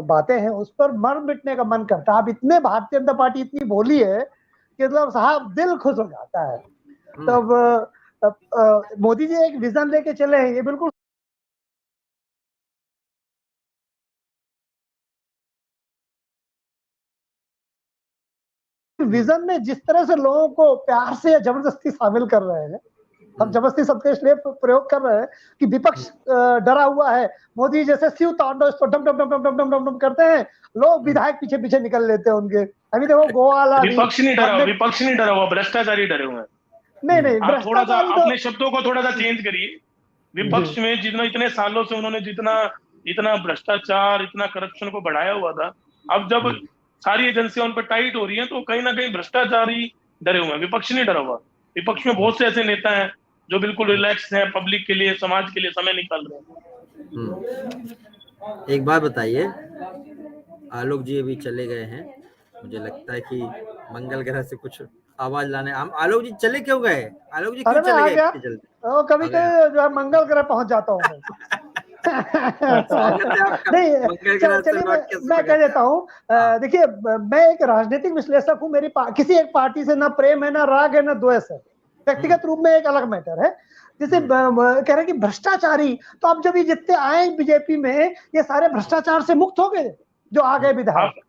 बातें हैं उस पर मर मिटने का मन करता है। अब इतने भारतीय जनता पार्टी इतनी बोली है कि मतलब साहब दिल खुश हो जाता है। तब मोदी जी एक विजन लेके चले हैं, ये बिल्कुल विजन में जिस तरह से लोगों को प्यार से या जबरदस्ती शामिल कर रहे हैं, हम जबरदस्ती शब्द का इसलिए प्रयोग कर रहे हैं कि विपक्ष डरा हुआ है, मोदी जैसे शिव तांडव इसको डम डम डम डम डम डम डम करते हैं, लोग विधायक पीछे पीछे निकल लेते हैं उनके। अभी देखो गोवा वाला विपक्ष नहीं डरा हुआ, भ्रष्टाचारी डरे हुए हैं। नहीं आप थोड़ा सा अपने शब्दों को थोड़ा सा चेंज करिए। विपक्ष में जितना इतने सालों से उन्होंने जितना भ्रष्टाचार, इतना करप्शन को बढ़ाया हुआ था, अब जब सारी एजेंसियां उन पर टाइट हो रही हैं तो कहीं ना कहीं भ्रष्टाचारी डरे हुए हैं। विपक्ष नहीं डरा हुआ। विपक्ष में बहुत से ऐसे नेता हैं जो बिल्कुल रिलैक्स हैं, पब्लिक के लिए, समाज के लिए समय निकाल रहे हैं। एक बात बताइए, आलोक जी अभी चले गए हैं, मुझे लगता है कि मंगल ग्रह से कुछ आवाज लाने। हम आलोक जी चले क्यों गए? आलोक जी क्यों चले गए? कभी कभी जो है मंगल ग्रह पहुंच जाता हूँ मैं। नहीं चलिए मैं कह देता हूँ। देखिए मैं एक राजनीतिक विश्लेषक हूँ, मेरी किसी एक पार्टी से ना प्रेम है, ना राग है, ना द्वेष है। व्यक्तिगत रूप में एक अलग मैटर है। जैसे कह रहे हैं कि भ्रष्टाचारी, तो अब जब ये जितने आए बीजेपी में ये सारे भ्रष्टाचार से मुक्त हो गए जो आ गए विधायक।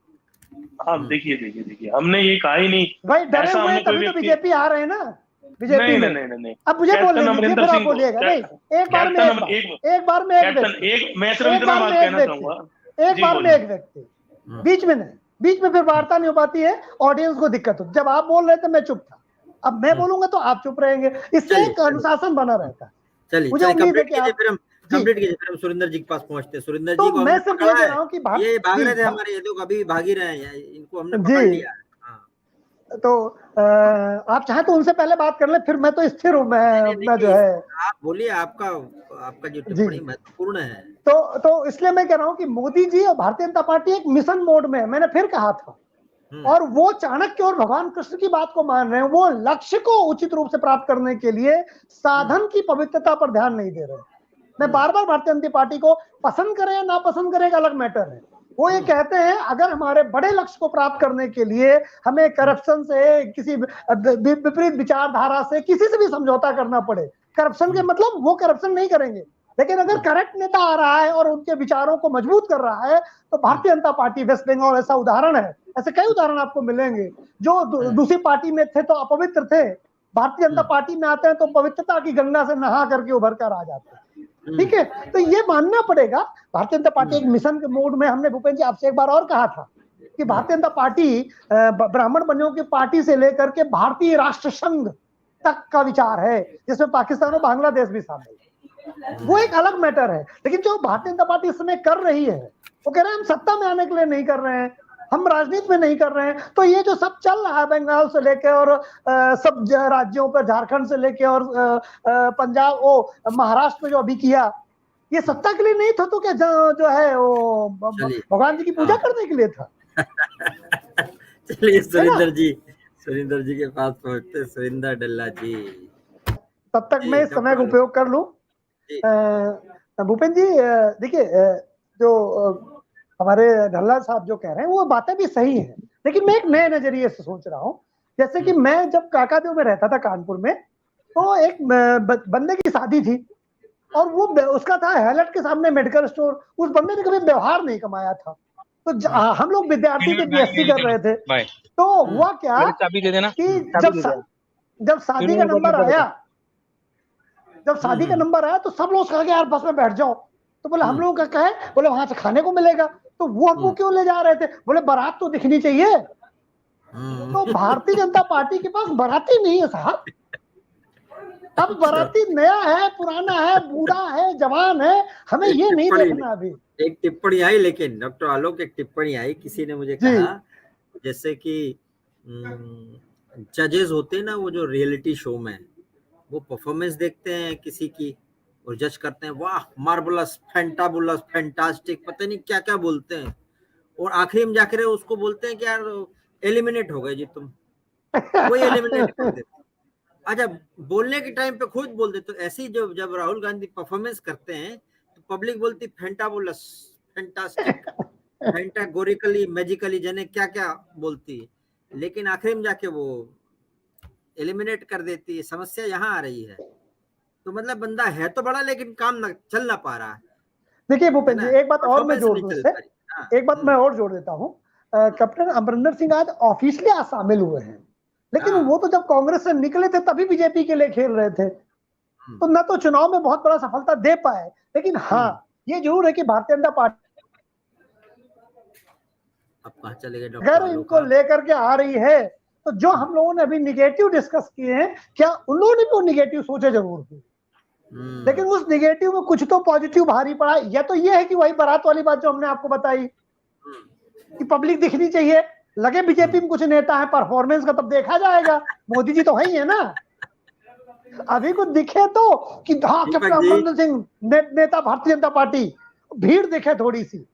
आप देखिए हमने ये कहा ही नहीं भाई, डरे हुए हैं तभी तो बीजेपी आ रहे हैं ना। बीजेपी नहीं। अब मुझे बोलने दीजिए, फिर आप बोलिएगा। नहीं, एक बार में एक व्यक्ति बीच में फिर वार्ता नहीं हो पाती है, ऑडियंस को दिक्कत होती। जब आप बोल रहे थे मैं चुप था, अब मैं बोलूंगा तो आप चुप रहेंगे, इससे एक अनुशासन बना रहता है। चलिए मुझे उम्मीद है कि आप कंप्लीट कीजिए, फिर हम सुरेंद्र जी के पास पहुंचते हैं। सुरेंद्र जी को मैं सिर्फ ये कह रहा हूं कि ये भाग रहे थे हमारे, ये लोग अभी भाग ही रहे हैं, इनको हमने पकड़ लिया। तो आप चाहे तो उनसे पहले बात कर ले, फिर मैं तो स्थिर हूँ। मैं जो है, आप बोलिए, आपका जो टिप्पणी महत्वपूर्ण है। तो इसलिए मैं कह रहा हूँ कि मोदी जी और भारतीय जनता पार्टी एक मिशन मोड में है। मैंने फिर कहा था, और वो चाणक्य और भगवान कृष्ण की बात को मान रहे हैं। वो लक्ष्य को उचित रूप से प्राप्त करने के लिए साधन की पवित्रता पर ध्यान नहीं दे रहे। मैं बार बार भारतीय जनता पार्टी को पसंद करें या ना पसंद करें एक अलग मैटर है। वो ये कहते हैं अगर हमारे बड़े लक्ष्य को प्राप्त करने के लिए हमें करप्शन से, किसी विपरीत विचारधारा से, किसी से भी समझौता करना पड़े, करप्शन के मतलब वो करप्शन नहीं करेंगे, लेकिन अगर करेक्ट नेता आ रहा है और उनके विचारों को मजबूत कर रहा है तो भारतीय जनता पार्टी, वेस्ट बंगाल ऐसा उदाहरण है। ऐसे कई उदाहरण आपको मिलेंगे जो दूसरी पार्टी में थे तो अपवित्र थे, भारतीय जनता पार्टी में आते हैं तो पवित्रता की गंगा से नहा करके उभर कर आ जाते हैं। ठीक है, तो ये मानना पड़ेगा भारतीय जनता पार्टी एक मिशन के मोड में। हमने भूपेंद्र जी आपसे एक बार और कहा था कि भारतीय जनता पार्टी ब्राह्मण बनियों की पार्टी से लेकर के भारतीय राष्ट्र संघ तक का विचार है, जिसमें पाकिस्तान और बांग्लादेश भी शामिल है। वो एक अलग मैटर है। लेकिन जो भारतीय जनता पार्टी इस समय कर रही है, वो कह रहे हैं हम सत्ता में आने के लिए नहीं कर रहे हैं, हम राजनीति में नहीं कर रहे हैं। तो ये जो सब चल रहा है बंगाल से लेके और सब राज्यों पर, झारखंड से लेके और पंजाब, महाराष्ट्र में जो अभी किया, ये सत्ता के लिए नहीं था तो क्या जो है वो भगवान जी की पूजा करने के लिए था। चलिए सुरेंद्र जी के पास पहुंचते। सुरेंद्र डल्ला जी, तब तक मैं इस समय का उपयोग कर लूं। भूपेंद्र जी देखिए, जो हमारे ढल्ला साहब जो कह रहे हैं वो बातें भी सही हैं, लेकिन मैं एक नए नजरिए से सोच रहा हूँ। जैसे कि मैं जब काकादेव में रहता था कानपुर में, तो एक बंदे की शादी थी और वो उसका था हैलट के सामने मेडिकल स्टोर। उस बंदे ने कभी व्यवहार नहीं कमाया था। तो हम लोग विद्यार्थी थे, बीएससी कर रहे थे, तो हुआ क्या कि जब शादी का नंबर आया तो सब लोग कहा कि यार बस में बैठ जाओ। तो बोले हम लोगों का क्या है, बोले वहां से खाने को मिलेगा। तो वो हमको क्यों ले जा रहे थे, बोले बारात तो दिखनी चाहिए। तो भारतीय जनता पार्टी के पास बाराती नहीं है साहब। अब बाराती नया है, पुराना है, बूढ़ा है, जवान है, हमें ये नहीं देखना। अभी एक टिप्पणी आई, लेकिन डॉक्टर आलोक एक टिप्पणी आई, किसी ने मुझे कहा जैसे कि जजेस होते हैं ना, वो जो रियलिटी शो में वो परफॉर्मेंस देखते हैं किसी की और जज करते हैं, वाह मार्वलस, फैंटाबुलस, फैंटास्टिक, पता नहीं क्या क्या बोलते हैं, और आखिरी में जाकर उसको बोलते हैं कि यार एलिमिनेट हो गए जी तुम, वो एलिमिनेट कर देते। अच्छा, बोलने के टाइम पे खुद बोल देते। तो ऐसे ही जब राहुल गांधी परफॉर्मेंस करते हैं तो पब्लिक बोलती फैंटाबुलस, फैंटास्टिक, फैंटागोरिकली मैजिकली जने क्या क्या बोलती है, लेकिन आखिर में जाके वो एलिमिनेट कर देती है। समस्या यहाँ आ रही है। तो मतलब बंदा है तो बड़ा, लेकिन काम चल ना पा रहा है। देखिए भूपेंद्र जी, एक बात और मैं जोड़ दूं इससे, एक बात मैं और जोड़ देता हूँ। कैप्टन अमरिंदर सिंह आज ऑफिशियली आज शामिल हुए हैं, लेकिन वो तो जब कांग्रेस से निकले थे तभी बीजेपी के लिए खेल रहे थे, तो न तो चुनाव में बहुत बड़ा सफलता दे पाए। लेकिन हाँ, ये जरूर है कि भारतीय जनता पार्टी अब कहाँ चले गए अगर इनको लेकर के आ रही है, तो जो हम लोगों ने अभी निगेटिव डिस्कस किए हैं, क्या उन्होंने भी वो निगेटिव सोचे जरूर थे, लेकिन उस निगेटिव में कुछ तो पॉजिटिव भारी पड़ा। या तो ये है कि वही बारात वाली बात जो हमने आपको बताई कि पब्लिक दिखनी चाहिए, लगे बीजेपी में कुछ नेता है, परफॉर्मेंस का तब देखा जाएगा, मोदी जी तो है ही है ना। अभी कुछ दिखे तो कि हाँ कैप्टन अमरिंदर सिंह नेता भारतीय जनता पार्टी, भीड़ दिखे थोड़ी सी।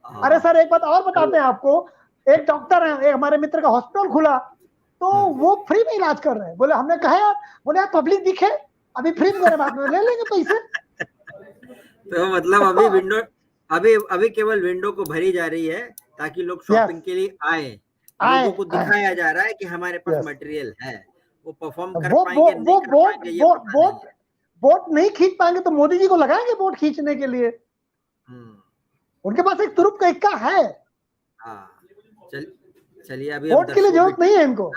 अरे सर एक बात और बताते हैं आपको, एक डॉक्टर है, एक हमारे मित्र का हॉस्पिटल खुला, तो वो फ्री में इलाज कर रहे हैं। बोले हमने कहा यार, बोले यार पब्लिक दिखे, अभी फ्री में बाद में ले लेंगे पैसे। तो मतलब अभी विंडो अभी केवल विंडो को भरी जा रही है ताकि लोग शॉपिंग के लिए आए। लोगों को दिखाया जा रहा है कि हमारे पास मटेरियल है, वो परफॉर्म कर पाएंगे नहीं कर पाएंगे। वोट नहीं खींच पाएंगे तो मोदी जी को लगाएंगे वोट खींचने के लिए। उनके पास एक तुरुप का इक्का है। चलिए अभी वोट के लिए जरूरत नहीं है इनको।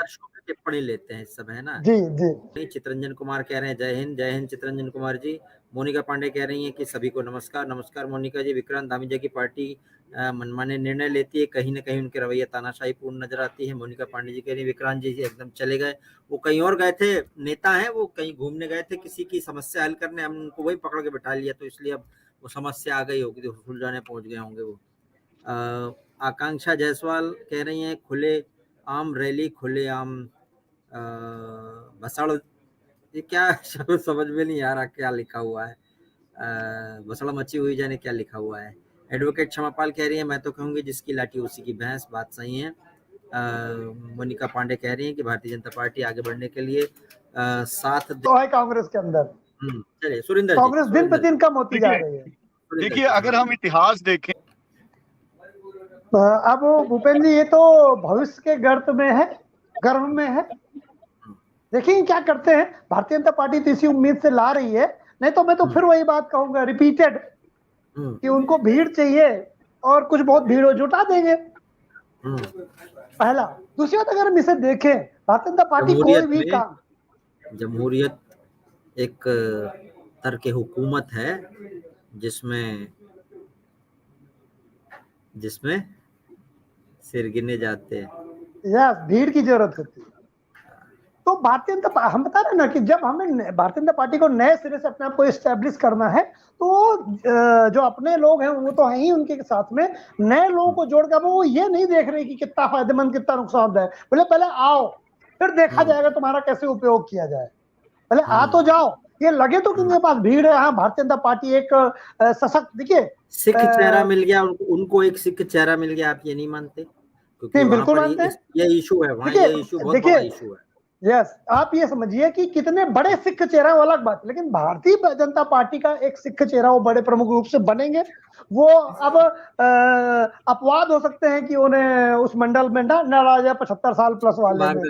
टिप्पणी लेते हैं इस समय, है ना। जी जी। चित्रंजन कुमार कह रहे हैं जय हिंद चित्रंजन कुमार जी। मोनिका पांडे कह रही हैं कि सभी को नमस्कार मोनिका जी। विक्रांत धामीजा की पार्टी मनमाने निर्णय लेती है, कहीं ना कहीं उनके रवैया तानाशाही पूर्ण नजर आती है। मोनिका पांडे जी कह रही है विक्रांत जी एकदम चले गए, वो कहीं और गए थे, नेता हैं वो, कहीं घूमने गए थे किसी की समस्या हल करने, हम उनको वही पकड़ के बैठा लिया, तो इसलिए अब वो समस्या आ गई होगी, तो सुलझाने पहुंच गए होंगे वो। आकांक्षा जायसवाल कह रही हैं खुले आम रैली, खुले आम भसड़, ये क्या समझ में नहीं आ रहा क्या लिखा हुआ है, भसड़ मची हुई जाने क्या लिखा हुआ है। एडवोकेट क्षमापाल कह रही है मैं तो कहूंगी जिसकी लाठी उसी की भैंस, बात सही है। मोनिका पांडे कह रही हैं कि भारतीय जनता पार्टी आगे बढ़ने के लिए साथ तो है कांग्रेस के अंदर। चलिए सुरेंद्र, कांग्रेस दिन पे दिन कम होती जा रही है। देखिए अगर हम इतिहास देखें, अब भूपेंद्र जी ये तो भविष्य के गर्भ में है। देखिए क्या करते हैं, भारतीय जनता पार्टी तो इसी उम्मीद से ला रही है, नहीं तो मैं तो फिर वही बात कहूंगा रिपीटेड कि उनको भीड़ चाहिए और कुछ बहुत भीड़ जुटा देंगे, पहला। दूसरी बात अगर हम इसे देखें, भारतीय जनता पार्टी कोई भी काम, जमहूरियत एक तरह हुकूमत है जिसमें सिर गिने जाते हैं, भीड़ की जरूरत होती है। तो भारतीय जनता, हम बता रहे ना कि जब हमें भारतीय जनता पार्टी को नए सिरे से अपने आप को एस्टेब्लिश करना है, तो जो अपने लोग हैं वो तो हैं ही, उनके साथ में नए लोगों को जोड़कर वो ये नहीं देख रहे कि कितना फायदेमंद कितना नुकसानदायक, बोले पहले आओ फिर देखा जाएगा तुम्हारा कैसे उपयोग किया जाए, पहले आ तो जाओ। ये लगे तो उनके पास भीड़ है। हाँ, भारतीय जनता पार्टी एक सशक्त, देखिए सिख चेहरा मिल गया उनको एक सिख चेहरा मिल गया, आप ये नहीं मानते? क्योंकि बिल्कुल मानते हैं, ये इशू है वहाँ, ये इशू बहुत बड़ा इशू है। यस, आप ये समझिए कि कितने बड़े सिख चेहरा वो अलग बात, लेकिन भारतीय जनता पार्टी का एक सिख चेहरा वो बड़े प्रमुख रूप से बनेंगे। वो अब अपवाद हो सकते हैं कि उन्हें उस मंडल में ना राजा 75 साल प्लस वाले में,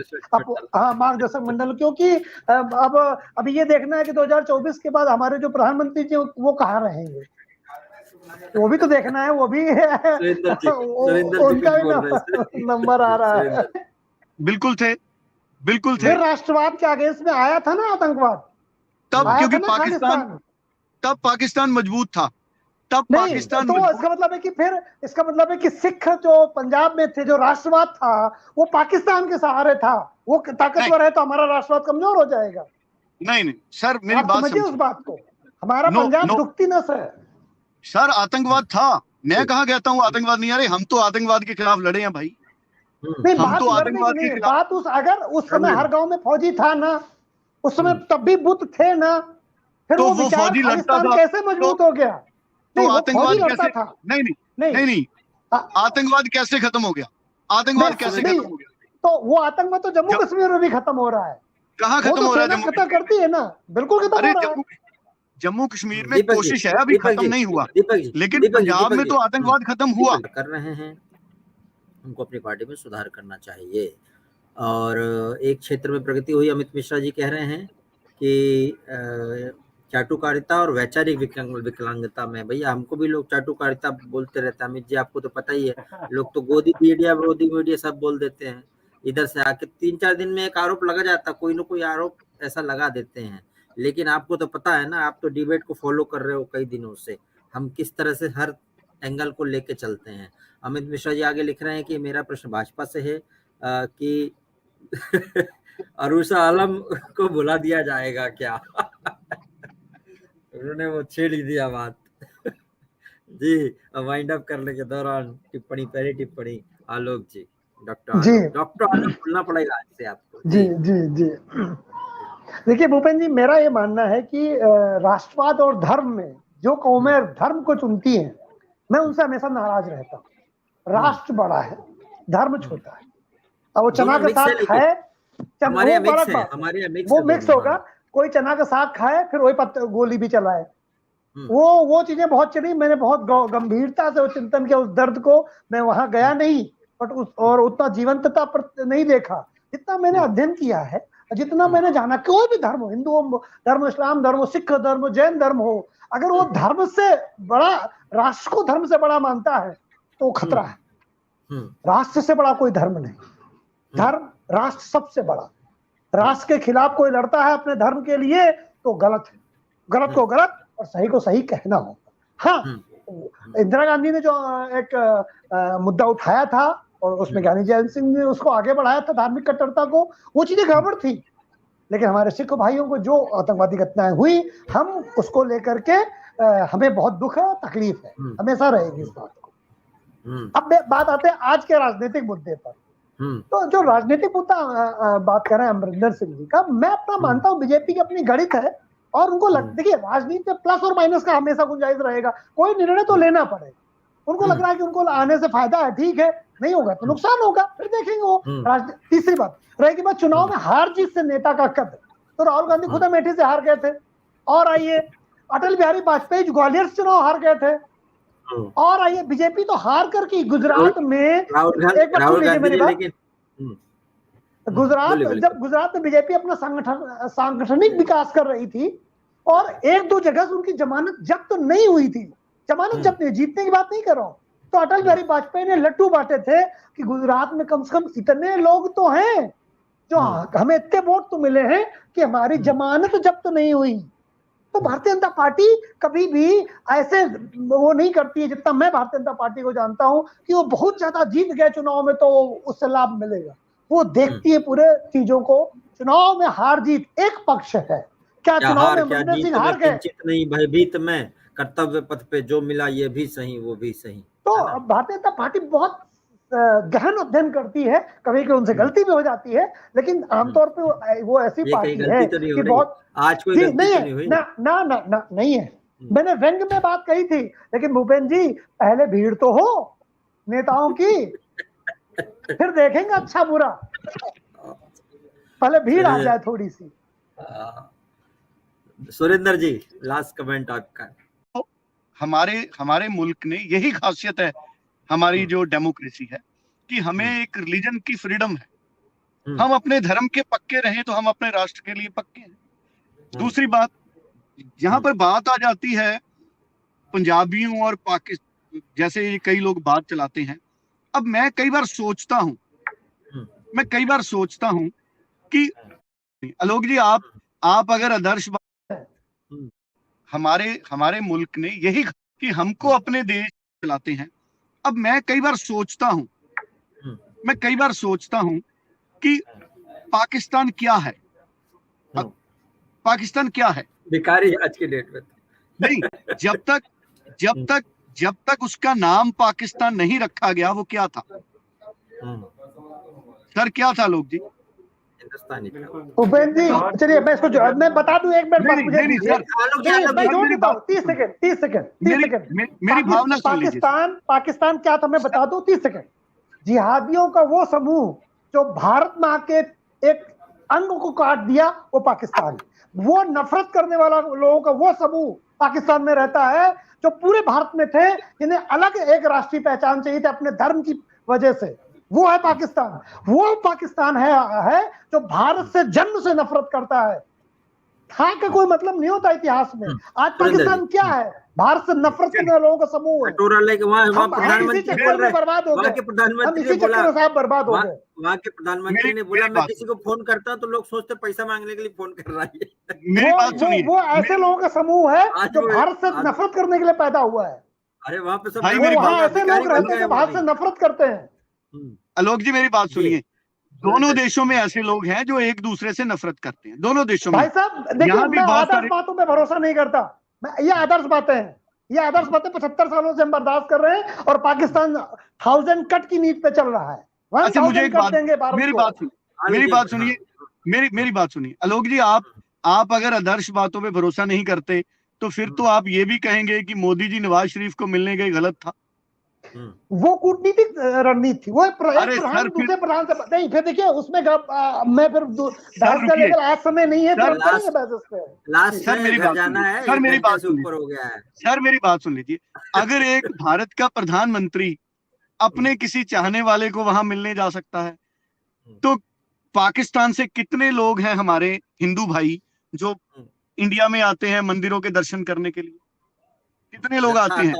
हाँ मार्गदर्शक मंडल, क्योंकि अब ये देखना है कि 2024 के बाद हमारे जो प्रधानमंत्री जी वो कहाँ रहेंगे, वो भी तो देखना है। वो भी उनका भी नंबर आ रहा है। बिल्कुल थे। फिर राष्ट्रवाद के अगेंस्ट में आया था ना आतंकवाद, तब क्योंकि तब पाकिस्तान मजबूत था, तब पाकिस्तान तो इसका मतलब है कि फिर इसका मतलब है कि सिख जो पंजाब में थे, जो राष्ट्रवाद था वो पाकिस्तान के सहारे था, वो ताकतवर है तो हमारा राष्ट्रवाद कमजोर हो जाएगा। नहीं सर, मेरी बात समझिए उस बात को, हमारा पंजाब दुखती नस है सर। आतंकवाद था, मैं कहाँ कहता हूँ आतंकवाद नहीं आ रहे, हम तो आतंकवाद के खिलाफ लड़े हैं भाई। नहीं, हम तो आतंकवाद के खिलाफ, बात अगर उस समय हर गांव में फौजी था ना, उस समय तब भी बुत थे ना, फिर तो वो फौजी लड़ता था, कैसे मजबूत हो गया? तो आतंकवाद कैसे था? नहीं, आतंकवाद कैसे खत्म हो गया? आतंकवाद कैसे खत्म हो गया? तो वो आतंकवाद तो जम्मू कश्मीर में भी खत्म हो रहा है। कहाँ खत्म हो रहा है? खत्म करती है ना, बिल्कुल खत्म हो रहा है। जम्मू कश्मीर में कोशिश है, अभी खत्म नहीं हुआ, लेकिन पंजाब में तो आतंकवाद खत्म हुआ। कर रहे हैं, उनको अपनी पार्टी में सुधार करना चाहिए। और एक क्षेत्र में प्रगति हुई, अमित मिश्रा जी कह रहे हैं कि चाटुकारिता और वैचारिक विकलांगता में, भैया हमको भी लोग चाटुकारिता बोलते रहते हैं अमित जी, आपको तो पता ही है, लोग तो गोदी मीडिया सब बोल देते हैं, इधर से आके 3-4 दिन में एक आरोप लगा जाता, कोई ना कोई आरोप ऐसा लगा देते हैं। लेकिन आपको तो पता है ना, आप तो डिबेट को फॉलो कर रहे हो कई दिनों से, हम किस तरह से हर एंगल को लेके चलते हैं। अमित मिश्रा जी आगे लिख रहे हैं कि मेरा प्रश्न भाजपा से है कि अरूषा आलम को बुला दिया जाएगा क्या? उन्होंने वो छेड़ ही दिया बात। जी, वाइंड अप करने के दौरान पहली टिप्पणी आलोक जी, डॉक्टर आलोक बोलना पड़ेगा आज से आपको। जी। देखिए भूपेन जी, मेरा ये मानना है कि राष्ट्रवाद और धर्म में जो कौमें धर्म को चुनती हैं, मैं उनसे हमेशा नाराज रहता हूँ। राष्ट्र बड़ा है, धर्म छोटा है। अब वो चना का साग खाए, वो मिक्स होगा, कोई चना का साग खाए फिर वही गोली भी चलाए, वो चीजें बहुत चली। मैंने बहुत गंभीरता से चिंतन किया उस दर्द को, मैं वहां गया नहीं, बट और उतना जीवंतता पर नहीं देखा जितना मैंने अध्ययन किया है, जितना मैंने जाना। कोई भी धर्म हो, हिंदू धर्म, इस्लाम धर्म, सिख धर्म, जैन धर्म हो, अगर वो धर्म से बड़ा, राष्ट्र को धर्म से बड़ा मानता है तो खतरा है। राष्ट्र से बड़ा कोई धर्म नहीं, धर्म राष्ट्र सबसे बड़ा। राष्ट्र के खिलाफ कोई लड़ता है अपने धर्म के लिए तो गलत है, गलत को गलत और सही को सही कहना होगा। हाँ, इंदिरा गांधी ने जो एक मुद्दा उठाया था और उसमें ज्ञानी जैन सिंह ने उसको आगे बढ़ाया था, धार्मिक कट्टरता को, वो चीजें गड़बड़ थी। लेकिन हमारे सिख भाइयों को जो आतंकवादी घटनाएं हुई, हम उसको लेकर के हमें बहुत दुख है, तकलीफ है, हमेशा रहेगी इस बात को। अब बात आते हैं आज के राजनीतिक मुद्दे पर। तो जो राजनीतिक मुद्दा बात कर रहे हैं अमरिंदर सिंह जी का, मैं अपना मानता हूँ बीजेपी की अपनी गणित है और उनको देखिए राजनीति में प्लस और माइनस का हमेशा गुंजाइश रहेगा, कोई निर्णय तो लेना पड़ेगा। उनको लग रहा है कि उनको आने से फायदा है, ठीक है, नहीं होगा तो नुकसान होगा, फिर देखेंगे वो। तीसरी बात रहेगी बात चुनाव में हार जीत से नेता का कद। तो राहुल गांधी खुद अमेठी से हार गए थे, और आइए अटल बिहारी वाजपेयी गुवालियर से चुनाव हार गए थे, और आइए बीजेपी तो हार करके गुजरात में गुजरात जब गुजरात में बीजेपी अपना सांगठनिक विकास कर रही थी और 1-2 जगह से उनकी जमानत जब्त नहीं हुई थी, जमानत जब्त नहीं, जीतने की बात नहीं कर रहा हूं, तो अटल बिहारी वाजपेयी ने लट्टू बांटे थे कि गुजरात में कम से कम इतने लोग तो हैं जो हमें इतने वोट तो मिले हैं कि हमारी जमानत जब्त नहीं हुई। तो भारतीय जनता पार्टी कभी भी ऐसे वो नहीं करती है, जितना मैं भारतीय जनता पार्टी को जानता हूं कि वो बहुत ज्यादा जीत गए चुनाव में तो उससे लाभ मिलेगा। वो देखती है पूरे चीजों को। चुनाव में हार जीत एक पक्ष है, क्या चुनाव में अमरिंदर सिंह हार गए? नहीं भयभीत में कर्तव्य पथ पे जो मिला ये भी सही वो भी सही। तो भारतीय जनता पार्टी बहुत गहन अध्ययन करती है, कभी कभी उनसे गलती भी हो जाती है, लेकिन आमतौर पे वो ऐसी पार्टी है कि बहुत आज कोई गलती नहीं है, ना नहीं है। मैंने व्यंग में बात कही थी, लेकिन भूपेन जी पहले भीड़ तो हो नेताओं की, फिर देखेंगे अच्छा बुरा, पहले भीड़ आ जाए थोड़ी सी। सुरेंद्र जी लास्ट कमेंट आपका। हमारे मुल्क ने यही खासियत है, हमारी जो डेमोक्रेसी है, कि हमें एक रिलीजन की फ्रीडम है। हम अपने धर्म के पक्के रहें तो हम अपने राष्ट्र के लिए पक्के हैं। दूसरी बात, यहाँ पर बात आ जाती है पंजाबियों और पाकिस्तान, जैसे कई लोग बात चलाते हैं। अब मैं कई बार सोचता हूं कि आलोक जी आप अगर आदर्श, हमारे मुल्क ने यही कि हमको अपने देश चलाते हैं। अब मैं कई बार सोचता हूं कि पाकिस्तान क्या है? पाकिस्तान क्या है? भिखारी आज के डेट में नहीं, जब तक उसका नाम पाकिस्तान नहीं रखा गया, वो क्या था सर? क्या था लोग जी? उपेंद्र जी चलिए मैं इसको मैं बता दूं एक मिनट, मैं जोड़ देता हूं 30 सेकंड मेरी भावना सुन लीजिए। पाकिस्तान क्या था मैं बता दूं 30 सेकंड। जिहादियों का वो समूह जो भारत में आके एक अंग को काट दिया, वो पाकिस्तान। वो नफरत करने वाला लोगों का वो समूह पाकिस्तान में रहता है जो पूरे भारत में थे, इन्हें अलग एक राष्ट्रीय पहचान चाहिए थी अपने धर्म की वजह से। वो है पाकिस्तान। वो पाकिस्तान है जो भारत से जन्म से नफरत करता है। था का कोई मतलब नहीं होता इतिहास में। आज पाकिस्तान क्या है? भारत से नफरत करने वाले लोगों का समूह है। हम इसी चक्कर में बर्बाद हो गए। हम इसी चक्कर में साहब बर्बाद हो गए। वहाँ के प्रधानमंत्री ने बोला मैं किसी को फोन करता हूँ तो लोग सोचते पैसा मांगने के लिए फोन कर रहा है। वो ऐसे लोगों का समूह है जो भारत से नफरत करने के लिए पैदा हुआ है। अरे वहाँ पे सब वहाँ ऐसे लोग रहते हैं जो भारत से नफरत करते हैं। आलोक जी मेरी बात सुनिए, दोनों देशों में ऐसे लोग हैं जो एक दूसरे से नफरत करते हैं, दोनों देशों में। भाई साहब देखिए, मैं आदर्श बातों पे भरोसा नहीं करता। ये आदर्श बातें हैं, ये आदर्श बातें 75 सालों से हम बर्दाश्त कर रहे हैं और पाकिस्तान 1000 कट की नीति पे चल रहा है। अच्छा मुझे एक बात, मेरी बात सुनिए, मेरी बात सुनिए आलोक जी, आप अगर आदर्श बातों पे भरोसा नहीं करते तो फिर तो आप ये भी कहेंगे कि मोदी जी नवाज शरीफ को मिलने गए गलत था। वो कूटनीतिक रणनीति थी। वो प्रधान दूसरे प्रधान से नहीं। फिर देखिए उसमें मैं फिर बहस का लेकर आज समय नहीं है। सर मेरी बात सुन लीजिए। अगर एक भारत का प्रधानमंत्री अपने किसी चाहने वाले को वहां मिलने जा सकता है तो पाकिस्तान से कितने लोग हैं हमारे हिंदू भाई जो इंडिया में आते हैं मंदिरों के दर्शन करने के लिए? कितने लोग आते हैं?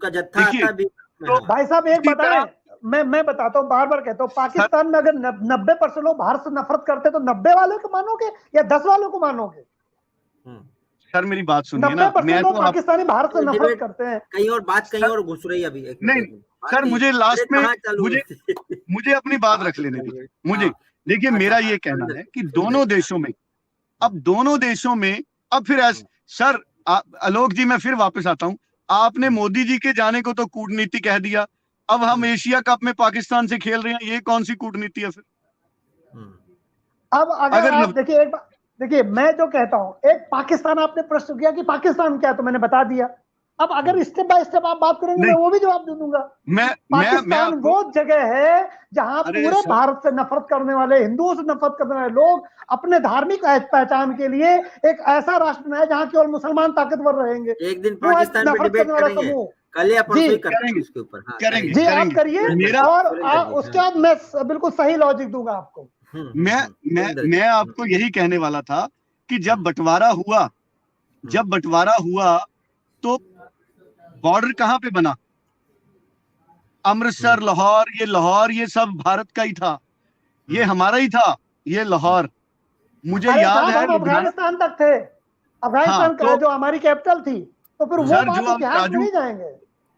देखिए तो भाई साहब एक बताएं, मैं बताता हूँ, बार बार कहता हूँ, पाकिस्तान में अगर 90% लोग भारत से नफरत करते तो 90 वालों को मानोगे या 10 वालों को मानोगे? सर मेरी बात सुनिए ना, मैं तो पाकिस्तानी भारत से नफरत करते हैं। कहीं और बात कहीं और घुस रही अभी। नहीं सर, मुझे लास्ट में मुझे अपनी बात रख लेने दीजिए। मुझे देखिए, मेरा ये कहना है कि दोनों देशों में अब फिर सर आलोक जी मैं फिर वापस आता हूँ, आपने मोदी जी के जाने को तो कूटनीति कह दिया, अब हम एशिया कप में पाकिस्तान से खेल रहे हैं, ये कौन सी कूटनीति है फिर? अब अगर आप देखिए मैं जो कहता हूं, एक पाकिस्तान आपने प्रश्न किया कि पाकिस्तान क्या, तो मैंने बता दिया। अब अगर स्टेप बाय स्टेप आप बात करेंगे मैं वो भी जवाब दे दूंगा। पाकिस्तान वो जगह है जहां पूरे भारत से नफरत करने वाले, हिंदुओं से नफरत करने वाले लोग अपने धार्मिक पहचान के लिए एक ऐसा राष्ट्र बनाए जहां केवल मुसलमान ताकतवर रहेंगे। एक दिन पाकिस्तान में डिबेट करेंगे, कल या परसों करेंगे इसके ऊपर। जी आप करिए, और उसके बाद मैं बिल्कुल सही लॉजिक दूंगा आपको। मैं आपको यही कहने वाला था कि जब बंटवारा हुआ तो बॉर्डर कहां पे बना? अमृतसर, लाहौर, ये सब भारत का ही था, ये हमारा ही था, ये लाहौर। मुझे याद है अफगानिस्तान तक थे, अफगानिस्तान का जो हमारी कैपिटल थी। तो फिर वो बात इतिहास में नहीं जाएंगे।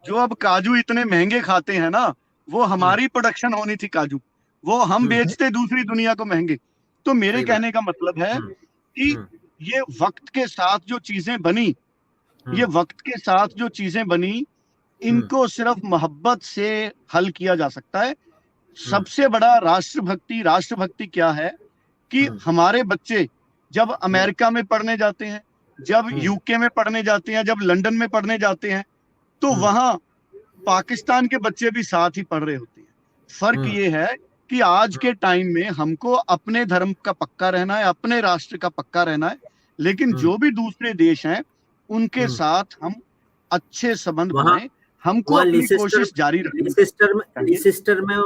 जो अब काजू इतने महंगे खाते हैं ना, वो हमारी प्रोडक्शन होनी थी काजू, वो हम बेचते दूसरी दुनिया को महंगे। तो मेरे कहने का मतलब है कि ये वक्त के साथ जो चीजें बनी, इनको सिर्फ मोहब्बत से हल किया जा सकता है। सबसे बड़ा राष्ट्रभक्ति क्या है कि हमारे बच्चे जब अमेरिका में पढ़ने जाते हैं, जब यूके में पढ़ने जाते हैं, जब लंदन में पढ़ने जाते हैं, तो वहां पाकिस्तान के बच्चे भी साथ ही पढ़ रहे होते हैं। फर्क ये है कि आज के टाइम में हमको अपने धर्म का पक्का रहना है, अपने राष्ट्र का पक्का रहना है, लेकिन जो भी दूसरे देश हैं उनके साथ हम अच्छे संबंध बनाएं। हमको अपनी कोशिश जारी रखनी। लिसेस्टर में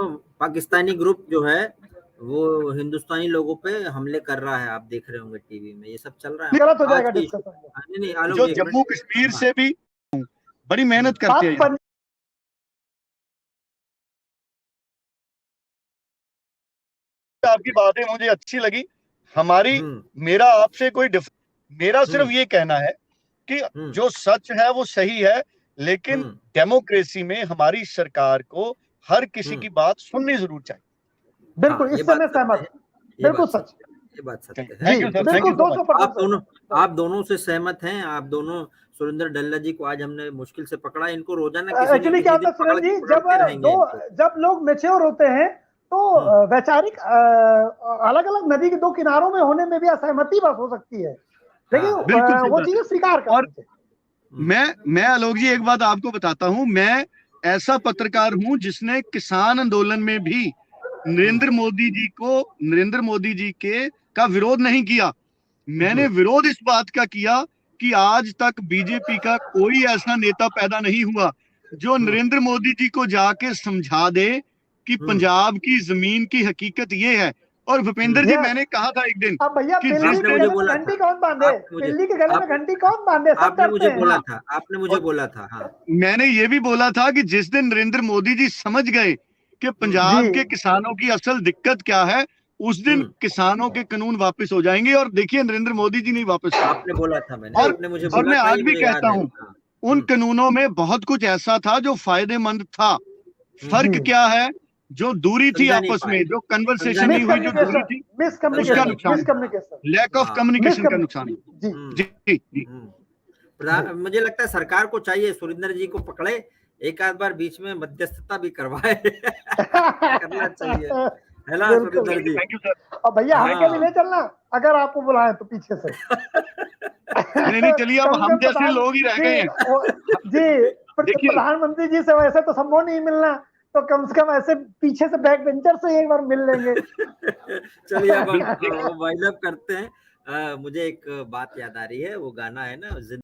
पाकिस्तानी ग्रुप जो है वो हिंदुस्तानी लोगों पे हमले कर रहा है, आप देख रहे होंगे टीवी में, ये सब चल रहा है। गलत हो जाएगा डिस्कशन। जो जम्मू कश्मीर से भी बड़ी मेहनत करते हैं। आपकी बातें मुझे अच्छी लगी। मेरा आपसे मेरा सिर्फ ये कहना है कि जो सच है वो सही है, लेकिन डेमोक्रेसी में हमारी सरकार को हर किसी की बात सुननी जरूर चाहिए। बिल्कुल, इससे मैं सहमत हूं, बिल्कुल सच, ये बात सत्य है। आप दोनों से सहमत हैं, आप दोनों। सुरेंद्र डल्ला जी को आज हमने मुश्किल से पकड़ा, इनको रोजाना एक्चुअली क्या होता है सुरेंद्र जी, जब लोग मैच्योर होते हैं तो वैचारिक अलग अलग नदी के दो किनारों में होने में भी असहमति बस हो सकती है, लेकिन वो चीजें स्वीकार करते हैं। मैं आलोक जी एक बात आपको बताता हूं, मैं ऐसा पत्रकार हूं जिसने किसान आंदोलन में भी नरेंद्र मोदी जी का विरोध नहीं किया। मैंने विरोध इस बात का किया कि आज तक बीजेपी का कोई ऐसा नेता पैदा नहीं हुआ जो नरेंद्र मोदी जी को जाके समझा दे कि पंजाब की जमीन की हकीकत ये है। और भूपेंद्र जी, मैंने कहा था एक दिन अब भैया कि बिल्ली जिस के दिन गले में घंटी कौन बांधे, बिल्ली के गले में घंटी कौन बांधे, सब आपने मुझे डरते हैं। बोला था, आपने मुझे बोला था। हाँ, मैंने ये भी बोला था कि जिस दिन नरेंद्र मोदी जी समझ गए कि पंजाब जी। के किसानों की असल दिक्कत क्या है, उस दिन किसानों के कानून वापस हो जाएंगे। और देखिए, नरेंद्र मोदी जी नहीं वापस किए। आपने बोला था, मैंने, और आपने मुझे और बोला मैं था, आज ये भी मुझे याद कहता है। हूँ, हाँ, उन कानूनों में बहुत कुछ ऐसा था जो फायदेमंद था। फर्क जी। क्या है, जो दूरी थी समझा नहीं आपस पाए। में, जो कन्वर्सेशन समझा नहीं नहीं हुई, जो दूरी मिसकम्युनिकेशन, थी, उसका नहीं नुकसान, मिसकम्युनिकेशन, लैक ऑफ हाँ। कम्युनिकेशन का नुकसान। जी। जी जी। मुझे लगता है सरकार को चाहिए सुरेंद्र जी को पकड़े, एक आध बार बीच में मध्यस्थता भी करवाए। करना चाहिए, है ना बिल्कुल। Surendra ji? Thank you sir. और भैया हमको हाँ। भी ले चलना, अगर आपको बुलाएं तो पीछे से। नहीं, चलिए, अब कम से हम कम जैसे लोग ही रह गए हैं। जी, देखिए, प्रधानमंत्री जी से वैसे तो संभव नहीं मिलना, तो कम से कम ऐसे पीछे से बैक बेंचर से एक बार मिल लेंगे। चलिए, अब हम वाइंड अप करते हैं। मुझे एक बात याद आ रही है, वो गाना है ना,